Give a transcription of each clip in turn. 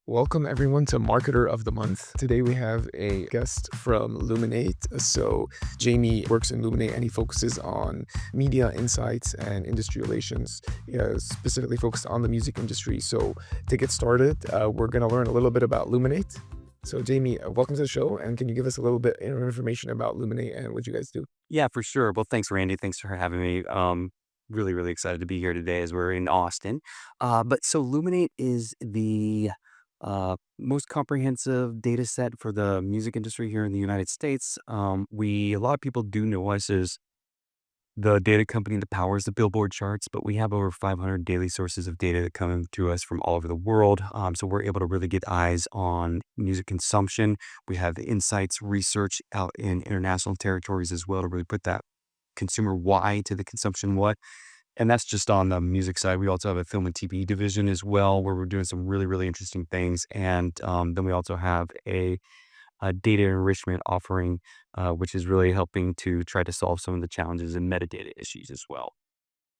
Welcome everyone to Marketer of the Month. Today we have a guest from Luminate. So Jamie works in Luminate and he focuses on media insights and industry relations, specifically focused on the music industry. So to get started, we're going to learn a little bit about Luminate. So Jamie, welcome to the show. And can you give us a little bit of information about Luminate and what you guys do? Yeah, for sure. Well, thanks, Randy. Thanks for having me. Really excited to be here today as we're in Austin. But Luminate is the most comprehensive data set for the music industry here in the United States. A lot of people do know us as the data company that powers the Billboard charts, but we have over 500 daily sources of data that come to us from all over the world. So we're able to really get eyes on music consumption. We have insights research out in international territories as well to really put that consumer why to the consumption what. And that's just on the music side. We also have a film and TV division as well, where we're doing some really interesting things. And then we also have a data enrichment offering, which is really helping to try to solve some of the challenges and metadata issues as well.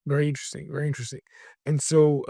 Very interesting. Very interesting. And so,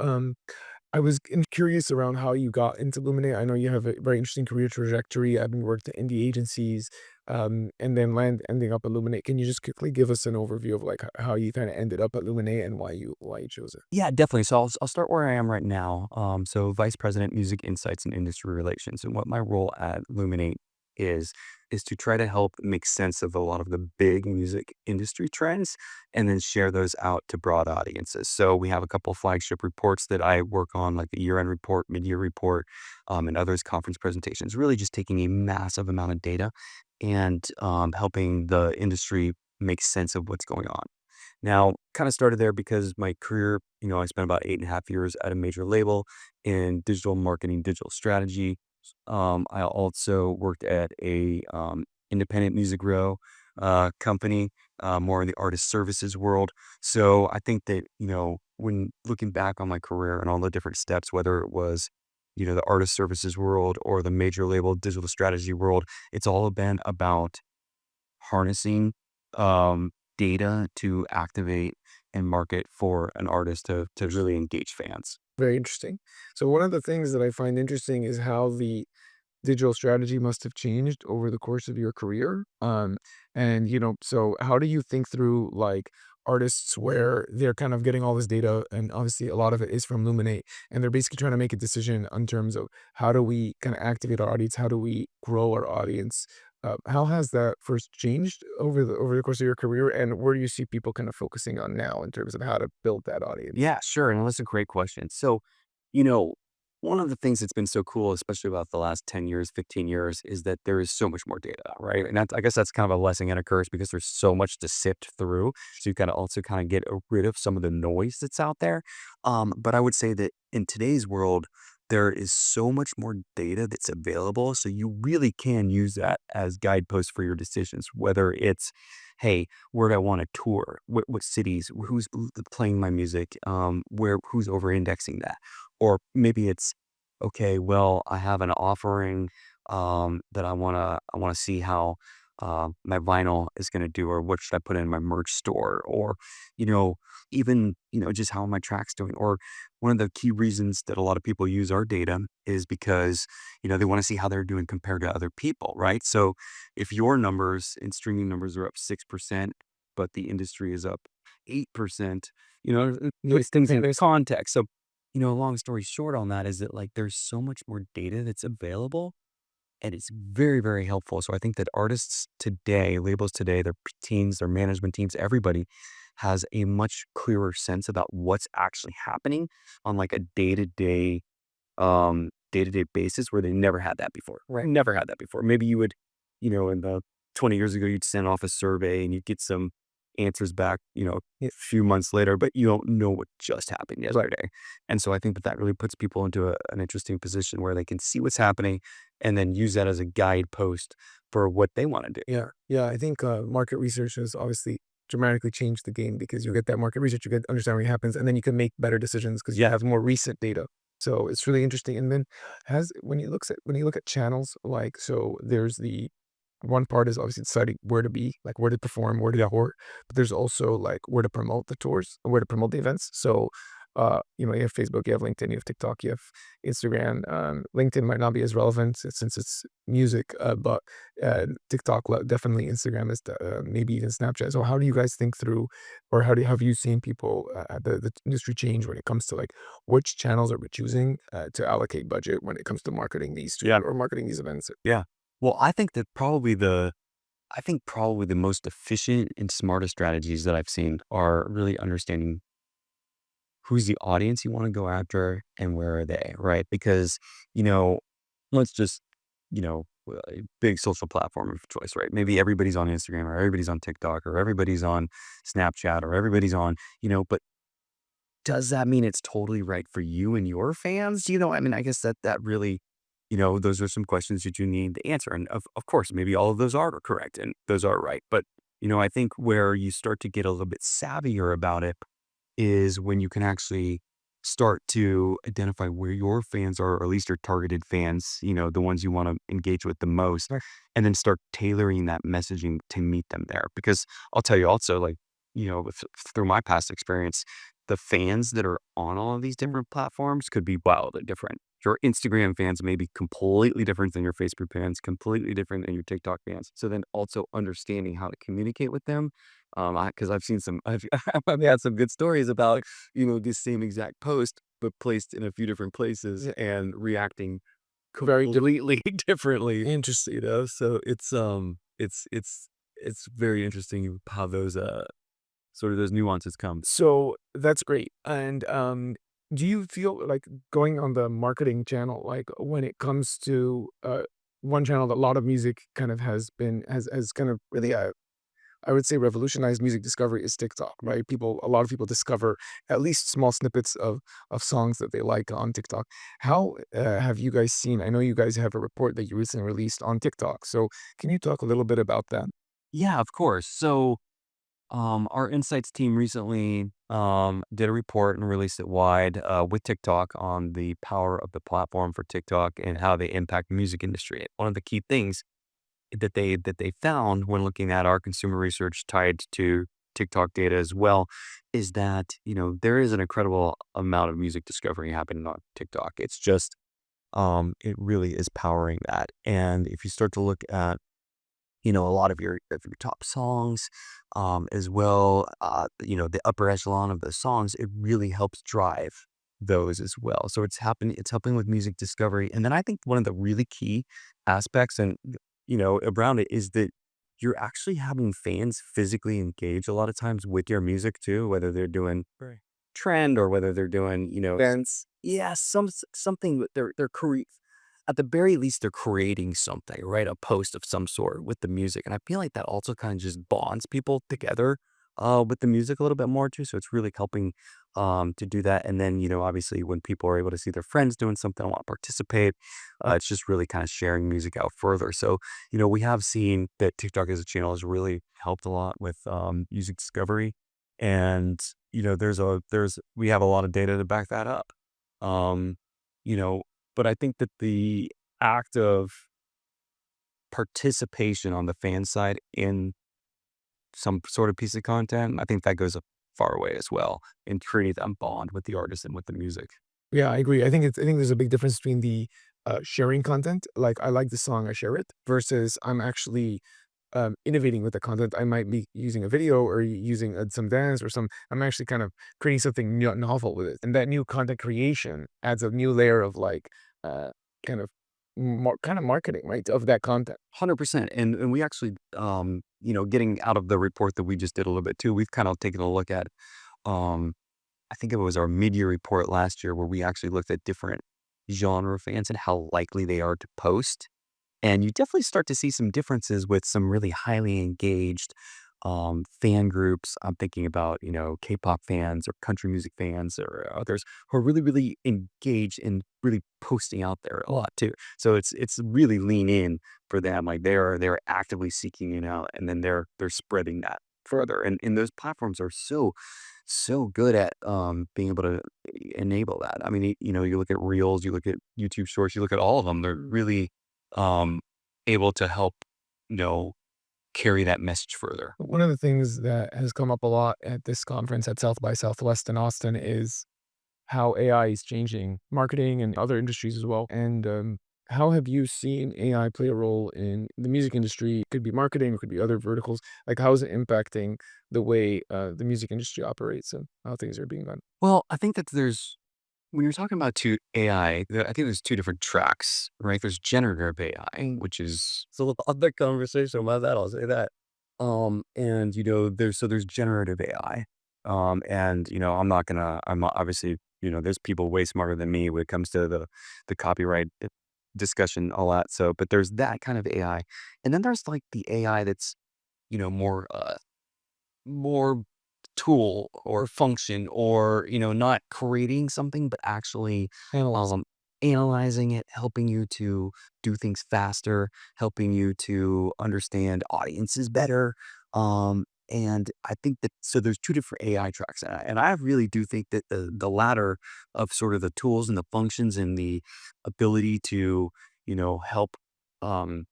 I was curious around how you got into Luminate. I know you have a very interesting career trajectory, having worked at indie agencies, and then ending up at Luminate. Can you just quickly give us an overview of like how you kind of ended up at Luminate and why you chose it? Yeah, definitely. So I'll start where I am right now. So Vice President, Music Insights and Industry Relations, and what my role at Luminate is is to try to help make sense of a lot of the big music industry trends, and then share those out to broad audiences. So we have a couple of flagship reports that I work on, like the year-end report, mid-year report, and others conference presentations. Really, just taking a massive amount of data and helping the industry make sense of what's going on. Now, kind of started there because my career, I spent about 8.5 years at a major label in digital marketing, digital strategy. I also worked at a independent music row company, more in the artist services world. So I think that, when looking back on my career and all the different steps, whether it was, the artist services world or the major label digital strategy world, it's all been about harnessing data to activate and market for an artist to really engage fans. Very interesting. So one of the things that I find interesting is how the digital strategy must have changed over the course of your career. And so how do you think through like artists where they're kind of getting all this data and obviously a lot of it is from Luminate and they're basically trying to make a decision in terms of how do we kind of activate our audience? How do we grow our audience? How has that first changed over the course of your career, and where do you see people kind of focusing on now in terms of how to build that audience? Yeah, sure. And that's a great question. So, you know, one of the things that's been so cool, especially about the last 10 years, 15 years, is that there is so much more data, right? And I guess that's kind of a blessing and a curse because there's so much to sift through. So you got to also kind of get rid of some of the noise that's out there. But I would say that in today's world, there is so much more data that's available. So you really can use that as guideposts for your decisions, whether it's, hey, where do I want to tour? What cities? Who's playing my music? Who's over indexing that? Or maybe it's, okay, well, I have an offering that I wanna see how my vinyl is gonna do, or what should I put in my merch store, or you know, even just how my tracks doing. Or one of the key reasons that a lot of people use our data is because they want to see how they're doing compared to other people, right? So if your numbers and streaming numbers are up 6%, but the industry is up 8%, it puts things in context. So long story short on that is that like there's so much more data that's available, and it's very helpful. So I think that artists today, labels today, their teams, their management teams, everybody has a much clearer sense about what's actually happening on like a day-to-day basis where they never had that before. Right. Never had that before. Maybe you would, in the 20 years ago, you'd send off a survey and you'd get some answers back, a few months later, but you don't know what just happened yesterday. And so I think that that really puts people into an interesting position where they can see what's happening and then use that as a guidepost for what they want to do. Yeah, yeah, I think, market research has obviously dramatically changed the game because you get that market research, you get understand what happens, and then you can make better decisions because you Yeah. have more recent data. So it's really interesting, and then has when you look at channels, like, so there's the one part is obviously deciding where to be, like where to perform, where to tour, but there's also like where to promote the tours, where to promote the events. So you have Facebook, you have LinkedIn, you have TikTok, you have Instagram. LinkedIn might not be as relevant since it's music, but TikTok, definitely Instagram is maybe even Snapchat. So how do you guys think through, or have you seen people the industry change when it comes to like which channels are we choosing to allocate budget when it comes to marketing these two Yeah. or marketing these events? Yeah. Well, I think probably the most efficient and smartest strategies that I've seen are really understanding who's the audience you want to go after and where are they, right? Because, you know, let's just, a big social platform of choice, right? Maybe everybody's on Instagram or everybody's on TikTok or everybody's on Snapchat or everybody's on, but does that mean it's totally right for you and your fans? I mean, I guess that really, those are some questions that you need to answer. And of course, maybe all of those are correct and those are right. But, I think where you start to get a little bit savvier about it is when you can actually start to identify where your fans are, or at least your targeted fans, the ones you want to engage with the most, Right. and then start tailoring that messaging to meet them there. Because I'll tell you also, like, through my past experience, the fans that are on all of these different platforms could be wildly different. Your Instagram fans may be completely different than your Facebook fans, completely different than your TikTok fans. So then also understanding how to communicate with them, because I've seen I've had some good stories about, this same exact post, but placed in a few different places Yeah, and reacting very completely differently, interesting. so it's very interesting how those, sort of those nuances come. So that's great. And do you feel like going on the marketing channel, like when it comes to one channel that a lot of music kind of has kind of really I would say revolutionized music discovery is TikTok, right? A lot of people discover at least small snippets of songs that they like on TikTok. How have you guys seen? I know you guys have a report that you recently released on TikTok. So can you talk a little bit about that? Yeah, of course. So, our insights team recently did a report and released it wide with TikTok on the power of the platform for TikTok and how they impact the music industry. One of the key things that they found when looking at our consumer research tied to TikTok data as well is that there is an incredible amount of music discovery happening on TikTok. It's just it really is powering that. And if you start to look at a lot of your top songs, as well, the upper echelon of the songs, it really helps drive those as well. So it's helping with music discovery. And then I think one of the really key aspects and around it is that you're actually having fans physically engage a lot of times with your music too, whether they're doing Right. trend or whether they're doing, Dance. yeah, something that at the very least they're creating something, right? A post of some sort with the music. And I feel like that also kind of just bonds people together with the music a little bit more too. So it's really helping to do that. And then, obviously when people are able to see their friends doing something and want to participate, it's just really kind of sharing music out further. So, we have seen that TikTok as a channel has really helped a lot with music discovery. And we have a lot of data to back that up. Um, you know, but I think that the act of participation on the fan side in some sort of piece of content, I think that goes a far away as well in creating that bond with the artist and with the music. Yeah, I agree. I think there's a big difference between the sharing content, like I like the song, I share it, versus I'm actually innovating with the content. I might be using a video or using some dance or some. I'm actually kind of creating something new, novel with it, and that new content creation adds a new layer of like uh, kind of kind of marketing, right, of that content. 100%. And we actually, getting out of the report that we just did a little bit too, we've kind of taken a look at, um, I think it was our mid-year report last year where we actually looked at different genre fans and how likely they are to post. And you definitely start to see some differences with some really highly engaged fan groups. I'm thinking about, K-pop fans or country music fans or others who are really, really engaged and really posting out there a lot too. So it's really lean in for them. Like they're actively seeking it out and then they're spreading that further. And those platforms are so good at being able to enable that. I mean, you look at Reels, you look at YouTube Shorts, you look at all of them. They're really um, able to help, you know, carry that message further. One of the things that has come up a lot at this conference at South by Southwest in Austin is how AI is changing marketing and other industries as well. And how have you seen AI play a role in the music industry? It could be marketing, it could be other verticals. Like, how is it impacting the way the music industry operates and how things are being done? Well, I think that there's when you're talking about two AI, I think there's two different tracks, right? There's generative AI, which is it's a little other conversation about that. I'll say that. And there's generative AI. And I'm not, obviously, there's people way smarter than me when it comes to the copyright discussion, all that. So, but there's that kind of AI, and then there's like the AI that's more tool or function or, not creating something, but actually, Analyze. um, analyzing it, helping you to do things faster, helping you to understand audiences better. And I think that so there's two different AI tracks, and I really do think that the latter of sort of the tools and the functions and the ability to, help, um,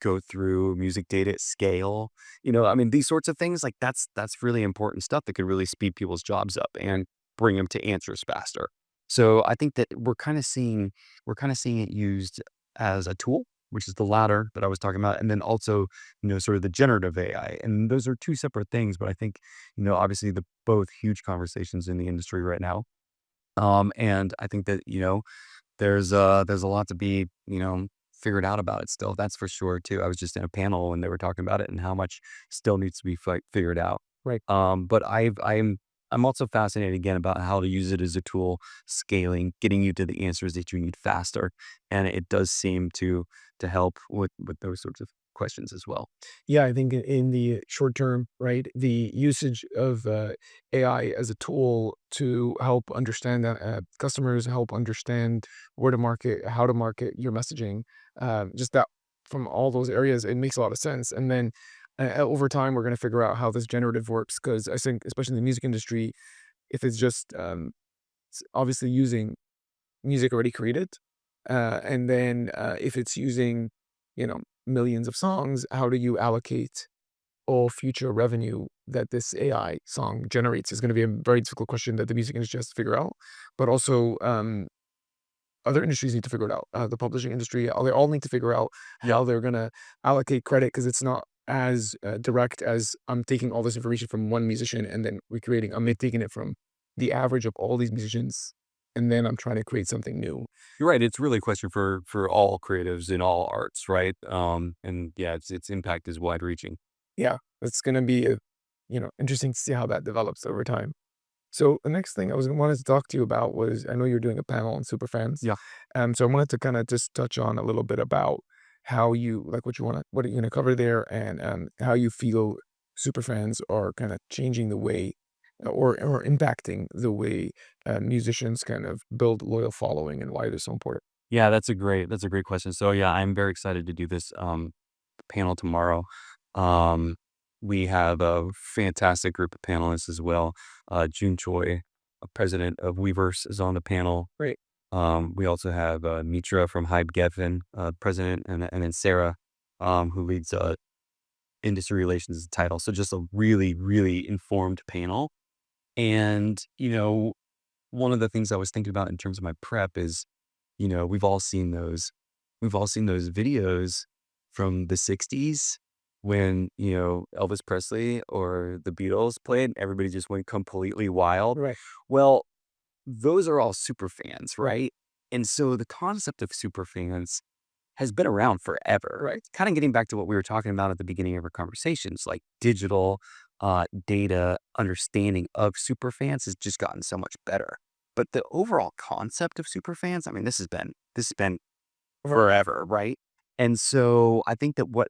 go through music data at scale. I mean, these sorts of things, like that's really important stuff that could really speed people's jobs up and bring them to answers faster. So I think that we're kind of seeing it used as a tool, which is the latter that I was talking about, and then also, sort of the generative AI. And those are two separate things, but I think, obviously the both huge conversations in the industry right now. And I think that, there's a lot to be, figured out about it still. That's for sure too. I was just in a panel and they were talking about it and how much still needs to be figured out. Right. But I'm also fascinated again about how to use it as a tool, scaling, getting you to the answers that you need faster, and it does seem to help with those sorts of questions as well. Yeah, I think in the short term, right, the usage of AI as a tool to help understand that customers help understand where to market, how to market your messaging, just that from all those areas, it makes a lot of sense. And then over time, we're going to figure out how this generative works because I think, especially in the music industry, if it's just obviously using music already created, and then if it's using, you know, millions of songs, how do you allocate all future revenue that this AI song generates is going to be a very difficult question that the music industry has to figure out. But also, other industries need to figure it out. The publishing industry, they all need to figure out Yep. how they're going to allocate credit because it's not as direct as I'm taking all this information from one musician and then recreating. I'm taking it from the average of all these musicians, and then I'm trying to create something new. You're right. It's really a question for all creatives in all arts, right? And yeah, its impact is wide reaching. Yeah, it's going to be, interesting to see how that develops over time. So the next thing I was wanted to talk to you about was I know you're doing a panel on superfans. Yeah. So I wanted to kind of just touch on a little bit about how you like what are you gonna cover there and how you feel superfans are kind of changing the way or impacting the way musicians kind of build loyal following and why they're so important. Yeah, that's a great question. So yeah, I'm very excited to do this panel tomorrow. Um, we have a fantastic group of panelists as well. June Choi, president of Weverse, is on the panel. Great. We also have Mitra from Hype Geffen, president, and then Sarah, who leads industry relations as a title. So just a really, really informed panel. And one of the things I was thinking about in terms of my prep is, we've all seen those videos from the 60s when, Elvis Presley or the Beatles played, everybody just went completely wild. Right. Well, those are all super fans, Right. right? And so the concept of super fans has been around forever. Right. Kind of getting back to what we were talking about at the beginning of our conversations, like digital data understanding of super fans has just gotten so much better. But the overall concept of super fans, I mean, this has been Right. forever, right? And so I think that what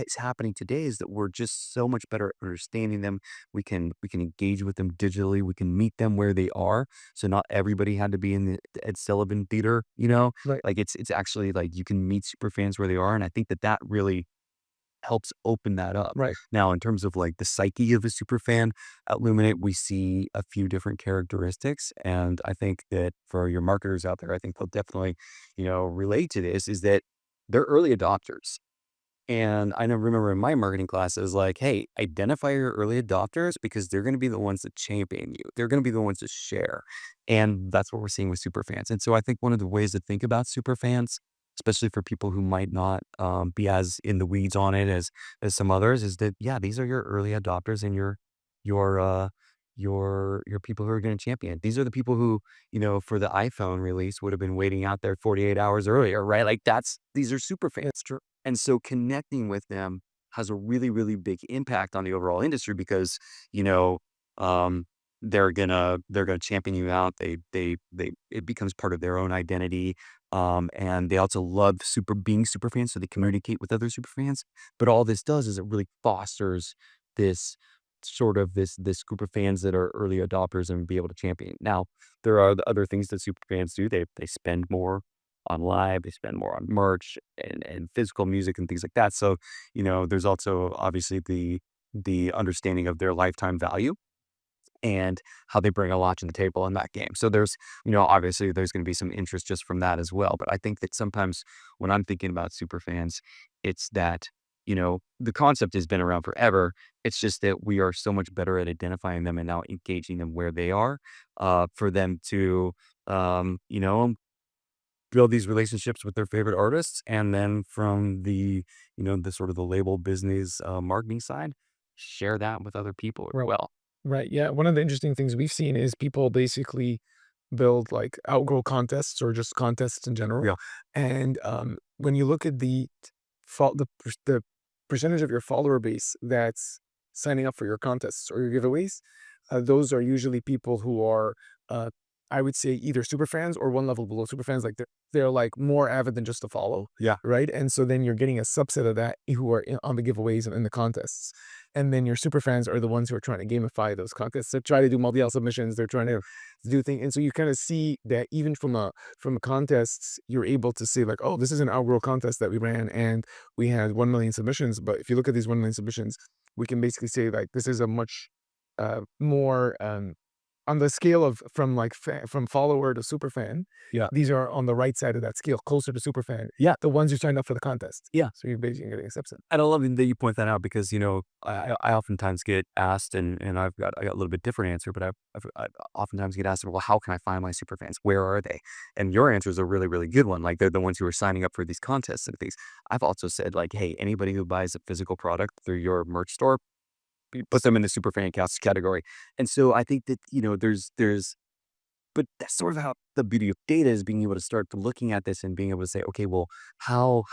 is happening today is that we're just so much better at understanding them. We can engage with them digitally. We can meet them where they are. So not everybody had to be in the Ed Sullivan Theater, Right. like it's actually like you can meet super fans where they are. And I think that that really helps open that up. Right. Now, in terms of like the psyche of a super fan, at Luminate, we see a few different characteristics. And I think that for your marketers out there, I think they'll definitely, relate to this is that they're early adopters. And I never remember in my marketing class, it was like, hey, identify your early adopters because they're going to be the ones that champion you. They're going to be the ones to share. And that's what we're seeing with super fans. And so I think one of the ways to think about super fans, especially for people who might not be as in the weeds on it as some others, is that yeah, these are your early adopters and your uh your people who are going to champion. These are the people who, for the iPhone release would have been waiting out there 48 hours earlier, right? Like these are super fans. It's true. And so connecting with them has a really, really big impact on the overall industry because, you know, um, they're gonna champion you out. They it becomes part of their own identity. And they also love being super fans, so they communicate with other super fans. But all this does is it really fosters this this group of fans that are early adopters and be able to champion. Now, there are the other things that super fans do. They spend more on live, they spend more on merch and physical music and things like that. So, there's also obviously the understanding of their lifetime value and how they bring a lot to the table in that game. So there's, obviously there's going to be some interest just from that as well. But I think that sometimes when I'm thinking about super fans, it's that, the concept has been around forever. It's just that we are so much better at identifying them and now engaging them where they are, for them to, build these relationships with their favorite artists. And then from the sort of the label business, marketing side, share that with other people as Right. well. Right. Yeah. One of the interesting things we've seen is people basically build like outgrow contests or just contests in general. Yeah. And when you look at the percentage of your follower base that's signing up for your contests or your giveaways, those are usually people who are, uh, I would say, either super fans or one level below super fans. Like they're like more avid than just to follow, Yeah. right? And so then you're getting a subset of that who are on the giveaways and in the contests. And then your super fans are the ones who are trying to gamify those contests. They try to do multi-L submissions. They're trying to do things. And so you kind of see that even from contests, you're able to see like, oh, this is an outgrow contest that we ran and we had 1 million submissions. But if you look at these 1 million submissions, we can basically say like this is a much more on the scale of from follower to super fan. Yeah. These are on the right side of that scale, closer to super fan. Yeah. The ones who signed up for the contest. Yeah. So you're basically getting accepted. And I love that you point that out because, I oftentimes get asked, and I got a little bit different answer, but I oftentimes get asked, well, how can I find my super fans? Where are they? And your answer is a really, really good one. Like they're the ones who are signing up for these contests and things. I've also said like, hey, anybody who buys a physical product through your merch store, put them in the super fan category. And so I think that, but that's sort of how the beauty of data is being able to start to looking at this and being able to say, okay, well, how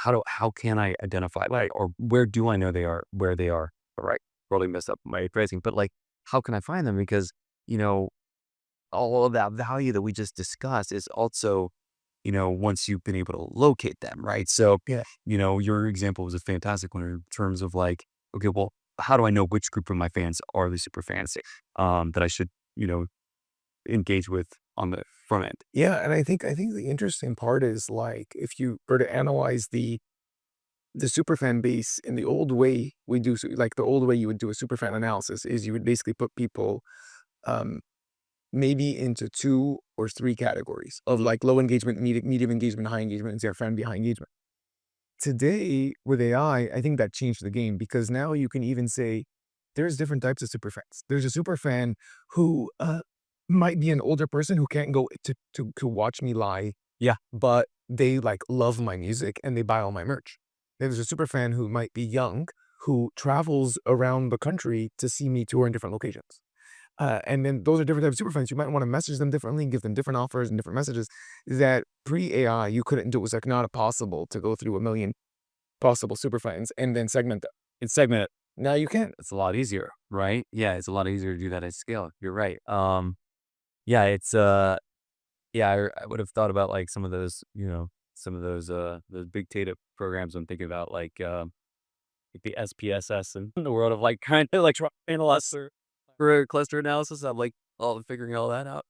can I identify, like, or where do I know where they are? All right, really messed up my phrasing, but like, how can I find them? Because, you know, all of that value that we just discussed is also, once you've been able to locate them, right? So, Yeah. your example was a fantastic one in terms of like, okay, well, how do I know which group of my fans are the super fans, that I should, engage with on the front end? Yeah, and I think the interesting part is like if you were to analyze the superfan base in the old way we do like the old way you would do a superfan analysis is you would basically put people um maybe into two or three categories of like low engagement, medium engagement, high engagement, and zero fan be high engagement. Today with AI, I think that changed the game because now you can even say there's different types of super fans. There's a super fan who might be an older person who can't go to watch me live, Yeah. but they like love my music and they buy all my merch. There's a super fan who might be young who travels around the country to see me tour in different locations. And then those are different types of super fans. You might want to message them differently, give them different offers and different messages that pre-AI you couldn't do. It was like not possible to go through a million possible super fans and then segment them. It's segmented. Now you can. It's a lot easier, right? Yeah, it's a lot easier to do that at scale. You're right. Yeah, yeah, I would have thought about like some of those, those big data programs. I'm thinking about like the SPSS and the world of like kind of like trying to analyze for cluster analysis. I'm like all figuring all that out.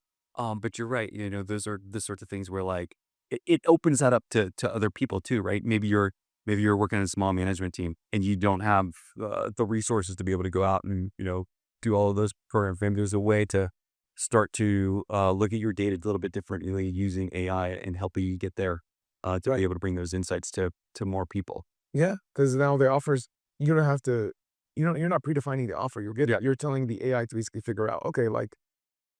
But you're right. Those are the sorts of things where like it opens that up to other people too, right? Maybe you're working in a small management team and you don't have the resources to be able to go out and do all of those programs. Maybe there's a way to start to look at your data a little bit differently using AI and helping you get there to be Right. able to bring those insights to more people. Yeah, because now the offers you don't have to you're not predefining the offer Yeah. you're telling the AI to basically figure out, "Okay, like,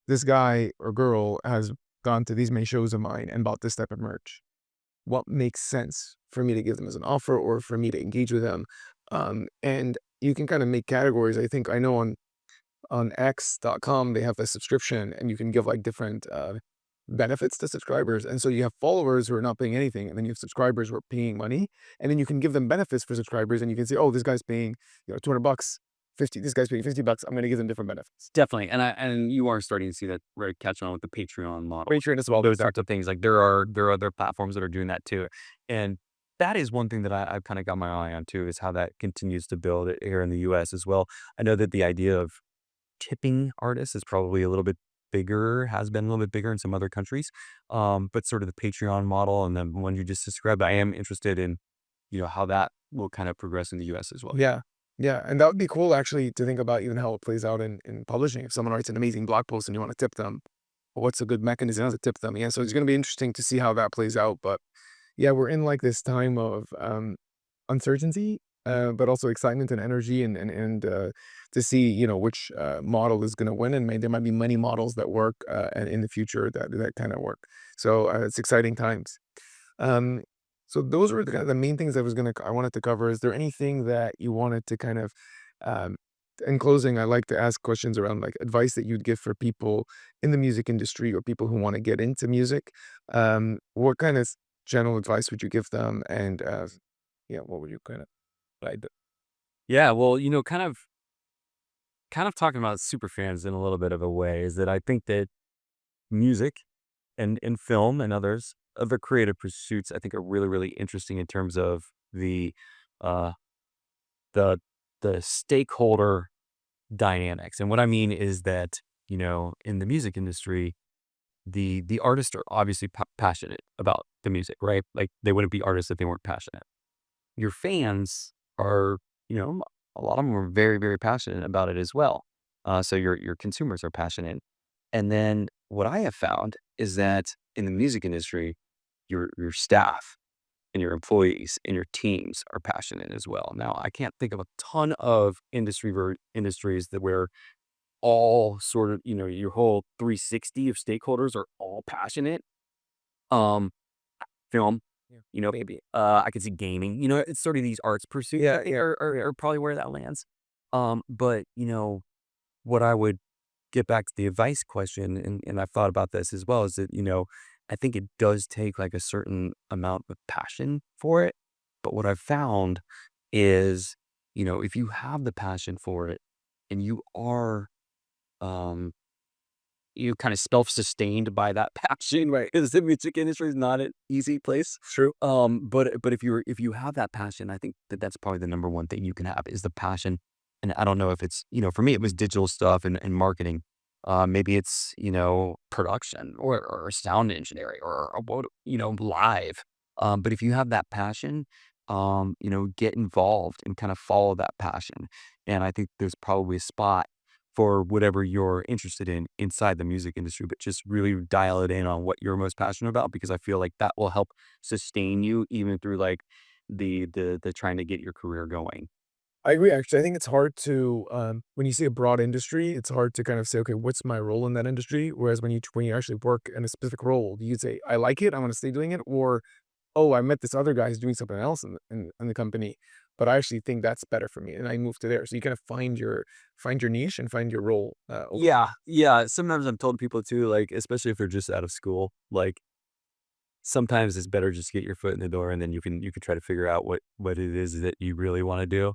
this guy or girl has gone to these many shows of mine and bought this type of merch. What makes sense for me to give them as an offer or for me to engage with them?" And you can kinda make categories. I think I know on X.com, they have a subscription and you can give like different benefits to subscribers. And so you have followers who are not paying anything, and then you have subscribers who are paying money, and then you can give them benefits for subscribers, and you can say, oh, this guy's paying, $200, 50, this guy's paying $50. I'm going to give them different benefits. Definitely, and you are starting to see that right catch on with the Patreon model. Patreon as well. Those sorts Exactly. of things, like, there are other platforms that are doing that too, and that is one thing that I've kinda got my eye on too, is how that continues to build it here in the US as well. I know that the idea of tipping artists is probably a little bit bigger, has been a little bit bigger in some other countries, but sort of the Patreon model and then one you just described, I am interested in, how that will kind of progress in the US as well. Yeah. Yeah. And that would be cool actually to think about even how it plays out in publishing. If someone writes an amazing blog post and you want to tip them, what's a good mechanism to tip them? Yeah. So it's going to be interesting to see how that plays out. But yeah, we're in like this time of uncertainty, but also excitement and energy, and to see which model is going to win, and there might be many models that work and in the future that kind of work. So it's exciting times. Um, so those were the, kind of the main things I wanted to cover. Is there anything that you wanted to kind of um, in closing? I like to ask questions around like advice that you'd give for people in the music industry or people who want to get into music. What kind of general advice would you give them? And yeah, what would you kind of like? Yeah, well, kind of talking about super fans in a little bit of a way is that I think that music and film and others, other creative pursuits, I think are really, really interesting in terms of uh, the the stakeholder dynamics. And what I mean is that, in the music industry, the artists are obviously passionate about the music, right? Like they wouldn't be artists if they weren't passionate. Your fans are, you know, a lot of them are very, very passionate about it as well. So your consumers are passionate. And then what I have found is that in the music industry, your staff and your employees and your teams are passionate as well. Now, I can't think of a ton of industries that where all sort of, your whole 360 of stakeholders are all passionate. Um, Film, Yeah, maybe, I could see gaming, it's sort of these arts pursuits, I yeah, think yeah, yeah. are probably where that lands. But, what I would get back to the advice question, and I've thought about this as well, is that, I think it does take like a certain amount of passion for it. But what I've found is, if you have the passion for it and um, you kind of self-sustained by that passion, right? Because the music industry is not an easy place. True. But if you have that passion, I think that that's probably the number one thing you can have is the passion. And I don't know if it's, for me, it was digital stuff and marketing. Maybe it's, production or sound engineering or what, live. But if you have that passion, get involved and kind of follow that passion. And I think there's probably a spot for whatever you're interested in inside the music industry, but just really dial it in on what you're most passionate about because I feel like that will help sustain you even through like the trying to get your career going. I agree, actually. I think it's hard to, when you see a broad industry, it's hard to kind of say, okay, what's my role in that industry? Whereas when you actually work in a specific role, you say, I like it, I want to stay doing it, or oh, I met this other guy who's doing something else in the company, but I actually think that's better for me, and I moved to there. So you kind of find your niche and find your role over. Yeah, yeah. Sometimes I'm told people too, like, especially if they're just out of school, like sometimes it's better just to get your foot in the door and then you can try to figure out what it is that you really want to do.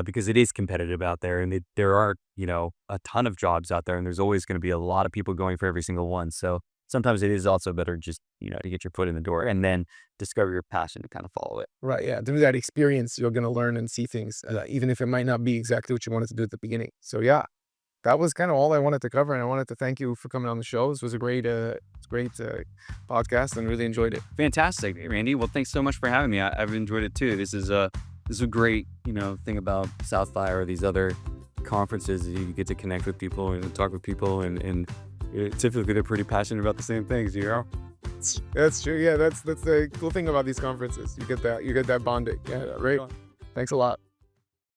Because it is competitive out there and there are, a ton of jobs out there and there's always going to be a lot of people going for every single one. So sometimes it is also better just, to get your foot in the door and then discover your passion to kind of follow it. Right, yeah. Through that experience, you're gonna learn and see things, even if it might not be exactly what you wanted to do at the beginning. So yeah, that was kind of all I wanted to cover, and I wanted to thank you for coming on the show. This was a great podcast, and really enjoyed it. Fantastic, Randy. Well, thanks so much for having me. I've enjoyed it too. This is a great, thing about South by or these other conferences. You get to connect with people and talk with people, and typically they're pretty passionate about the same things. That's true. Yeah, that's the cool thing about these conferences. You get that bonding. Yeah, right. Thanks a lot.